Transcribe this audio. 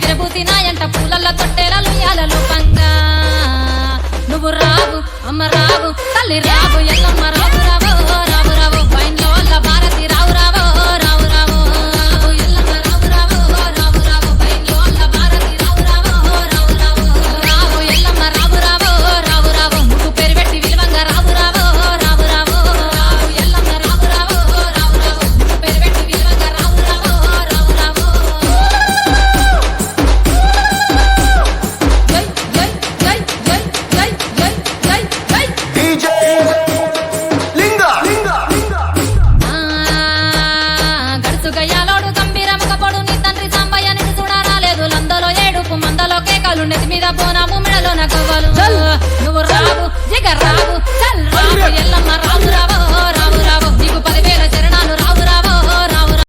విరబూతి నాయంట పూలల్ల తొట్టెలలు యాలలు పంగా నువ్వు రావు అమ్మ రావు తల్లి రావు ఎల్లమ్మ రావు రావు రావు రావు బైన్లో వల్ల భారతి రావు రావు రావు రావు ఎల్లమ్మ రావు రావు రావు రావు బైన్లో వల్ల భారతి రావు రావు రావు రావు రావు ఎల్లమ్మ రావు రావు రావు రావు నువ్వు పేరు పెట్టి విలువంగా రావు రావు రావు రావు రావు ఎల్లమ్మ రావు రావు రావు రావు నువ్వు పేరు పెట్టి విలువంగా రావు రావు రావు రావు జై జై జై జై జై జై జై DJ లింగా గడుసు గయ్యాలోడు గంభీరముగ పొడు నీ తండ్రి సాంబయ్య నిన్ను చూడరాలేదు లందలో ఏడుపు మందలో కేకలు నెత్తి మీద పోనాము మెడలో నగవలు నువ్వు రావు జగ